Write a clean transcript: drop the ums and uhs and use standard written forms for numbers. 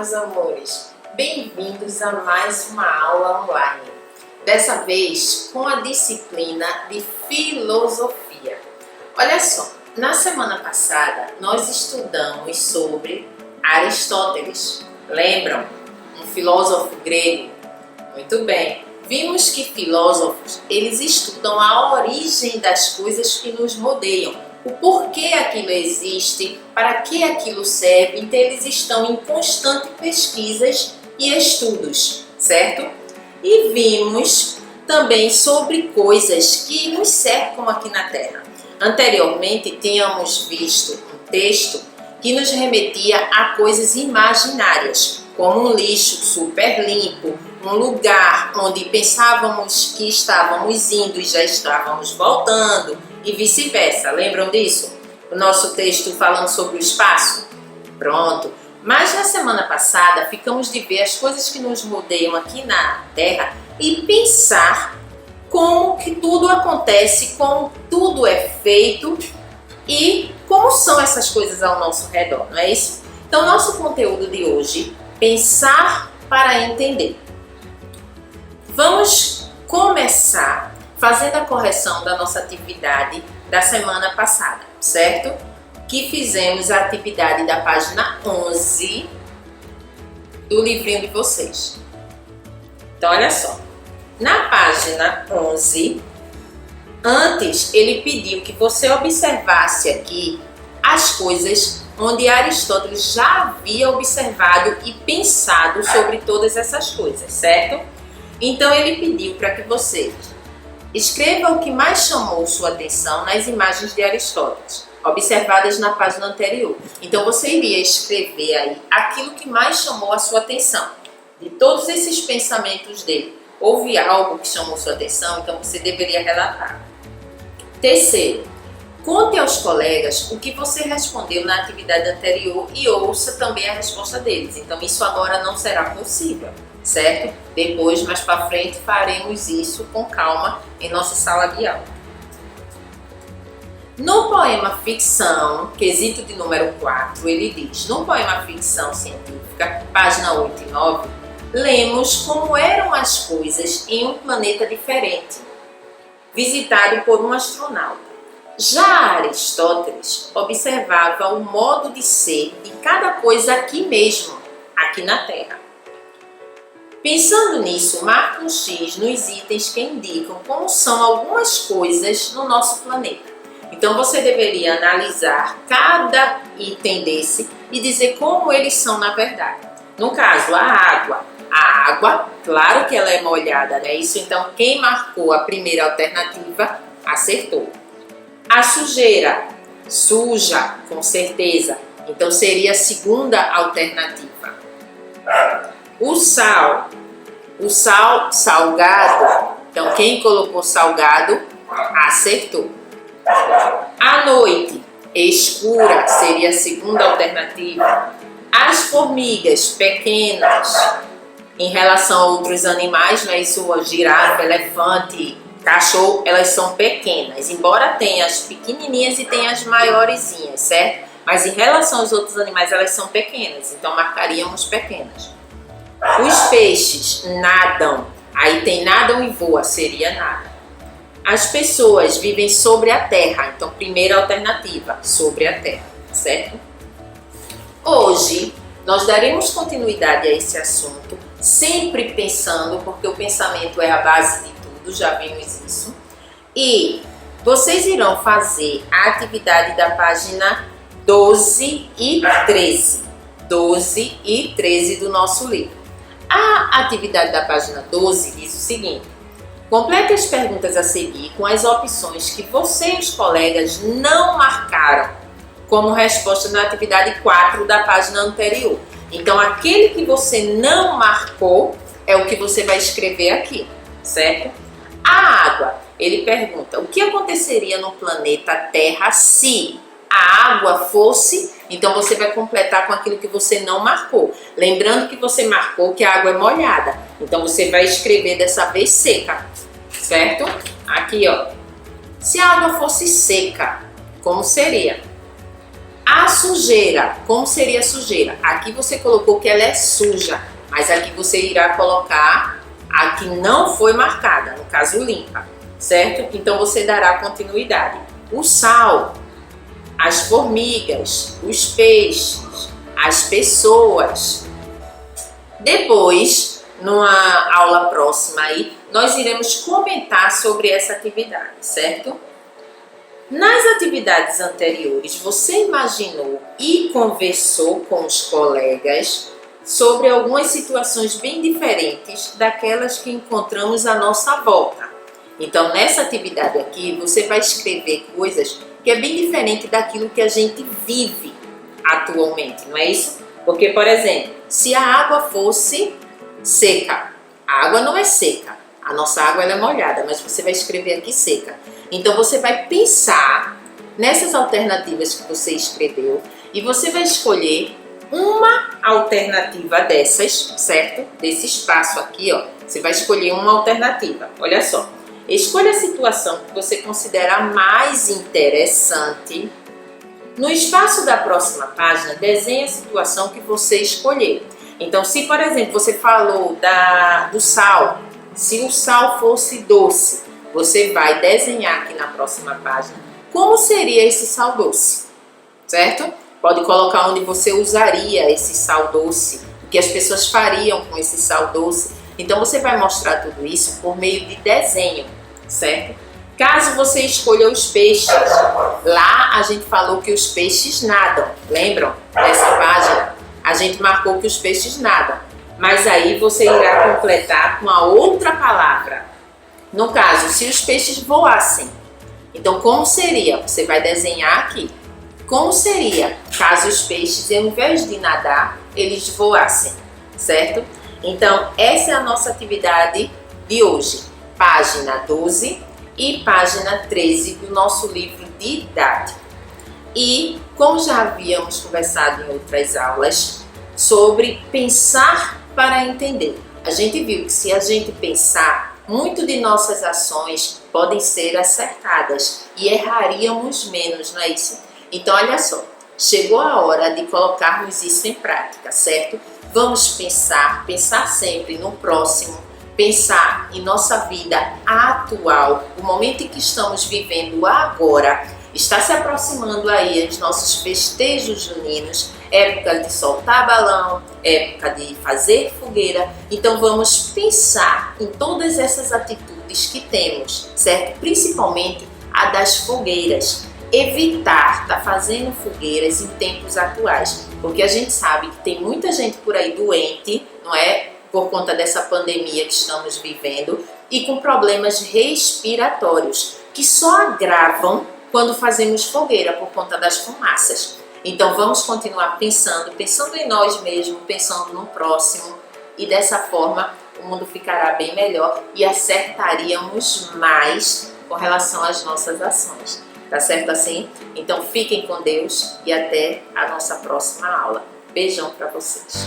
meus amores! Bem-vindos a mais uma aula online. Dessa vez com a disciplina de filosofia. Olha só, na semana passada nós estudamos sobre Aristóteles. Lembram? Um filósofo grego? Muito bem. Vimos que filósofos, eles estudam a origem das coisas que nos rodeiam. O porquê aquilo existe, para que aquilo serve, então eles estão em constante pesquisas e estudos, certo? E vimos também sobre coisas que nos cercam aqui na Terra. Anteriormente tínhamos visto um texto que nos remetia a coisas imaginárias, como um lixo super limpo, um lugar onde pensávamos que estávamos indo e já estávamos voltando, e vice-versa. Lembram disso? O nosso texto falando sobre o espaço? Pronto. Mas na semana passada ficamos de ver as coisas que nos rodeiam aqui na Terra e pensar como que tudo acontece, como tudo é feito e como são essas coisas ao nosso redor, não é isso? Então, nosso conteúdo de hoje, pensar para entender. Vamos começar fazendo a correção da nossa atividade da semana passada, certo? Que fizemos a atividade da página 11 do livrinho de vocês. Então, olha só. Na página 11, antes ele pediu que você observasse aqui as coisas onde Aristóteles já havia observado e pensado sobre todas essas coisas, certo? Então, ele pediu para que você escreva o que mais chamou sua atenção nas imagens de Aristóteles, observadas na página anterior. Então, você iria escrever aí aquilo que mais chamou a sua atenção. De todos esses pensamentos dele, houve algo que chamou sua atenção, então você deveria relatar. Terceiro, conte aos colegas o que você respondeu na atividade anterior e ouça também a resposta deles. Então, isso agora não será possível, certo? Depois, mais para frente, faremos isso com calma em nossa sala de aula. No poema Ficção, quesito de número 4, ele diz: no poema Ficção Científica, página 8 e 9, lemos como eram as coisas em um planeta diferente, visitado por um astronauta. Já Aristóteles observava o modo de ser de cada coisa aqui mesmo, aqui na Terra. Pensando nisso, marque um X nos itens que indicam como são algumas coisas no nosso planeta. Então você deveria analisar cada item desse e dizer como eles são na verdade. No caso, a água. A água, claro que ela é molhada, né? Isso, então, quem marcou a primeira alternativa acertou. A sujeira, suja, com certeza. Então seria a segunda alternativa. O sal, salgado. Então quem colocou salgado acertou. A noite, escura, seria a segunda alternativa. As formigas, pequenas. Em relação a outros animais, não é isso? A girafa, elefante, cachorro, elas são pequenas. Embora tenha as pequenininhas e tenha as maiorzinhas, certo? Mas em relação aos outros animais, elas são pequenas. Então marcaríamos pequenas. Os peixes nadam. Aí tem nadam e voa, seria nada. As pessoas vivem sobre a terra. Então, primeira alternativa, sobre a terra, certo? Hoje, nós daremos continuidade a esse assunto, sempre pensando, porque o pensamento é a base de tudo, já vimos isso. E vocês irão fazer a atividade da página 12 e 13. 12 e 13 do nosso livro. A atividade da página 12 diz o seguinte: complete as perguntas a seguir com as opções que você e os colegas não marcaram como resposta na atividade 4 da página anterior. Então, aquele que você não marcou é o que você vai escrever aqui, certo? A água, ele pergunta: o que aconteceria no planeta Terra se a água fosse... Então, você vai completar com aquilo que você não marcou. Lembrando que você marcou que a água é molhada. Então, você vai escrever dessa vez seca, certo? Aqui, ó. Se a água fosse seca, como seria? A sujeira, como seria a sujeira? Aqui você colocou que ela é suja, mas aqui você irá colocar a que não foi marcada, no caso limpa, certo? Então você dará continuidade. O sal, as formigas, os peixes, as pessoas. Depois, numa aula próxima aí, nós iremos comentar sobre essa atividade, certo? Nas atividades anteriores, você imaginou e conversou com os colegas sobre algumas situações bem diferentes daquelas que encontramos à nossa volta. Então, nessa atividade aqui, você vai escrever coisas que é bem diferente daquilo que a gente vive atualmente, não é isso? Porque, por exemplo, se a água fosse seca, a água não é seca, a nossa água ela é molhada, mas você vai escrever aqui seca. Então você vai pensar nessas alternativas que você escreveu e você vai escolher uma alternativa dessas, certo? Desse espaço aqui, ó, você vai escolher uma alternativa. Olha só, escolha a situação que você considera mais interessante. No espaço da próxima página, desenhe a situação que você escolher. Então, se por exemplo você falou do sal, se o sal fosse doce, você vai desenhar aqui na próxima página como seria esse sal doce, certo? Pode colocar onde você usaria esse sal doce, o que as pessoas fariam com esse sal doce. Então você vai mostrar tudo isso por meio de desenho, certo? Caso você escolha os peixes, lá a gente falou que os peixes nadam, lembram dessa página? A gente marcou que os peixes nadam, mas aí você irá completar com a outra palavra. No caso, se os peixes voassem, então como seria? Você vai desenhar aqui. Como seria caso os peixes, ao invés de nadar, eles voassem, certo? Então, essa é a nossa atividade de hoje. Página 12 e página 13 do nosso livro didático. E, como já havíamos conversado em outras aulas, sobre pensar para entender. A gente viu que se a gente pensar, muito de nossas ações podem ser acertadas e erraríamos menos, não é isso? Então, olha só, chegou a hora de colocarmos isso em prática, certo? Vamos pensar sempre no próximo, pensar em nossa vida atual, o momento em que estamos vivendo agora. Está se aproximando aí os nossos festejos juninos, época de soltar balão, época de fazer fogueira. Então vamos pensar em todas essas atitudes que temos, certo? Principalmente a das fogueiras. Evitar estar fazendo fogueiras em tempos atuais, porque a gente sabe que tem muita gente por aí doente, não é? Por conta dessa pandemia que estamos vivendo e com problemas respiratórios, que só agravam quando fazemos fogueira por conta das fumaças. Então vamos continuar pensando em nós mesmos, pensando no próximo, e dessa forma o mundo ficará bem melhor e acertaríamos mais com relação às nossas ações. Tá certo assim? Então fiquem com Deus e até a nossa próxima aula. Beijão para vocês.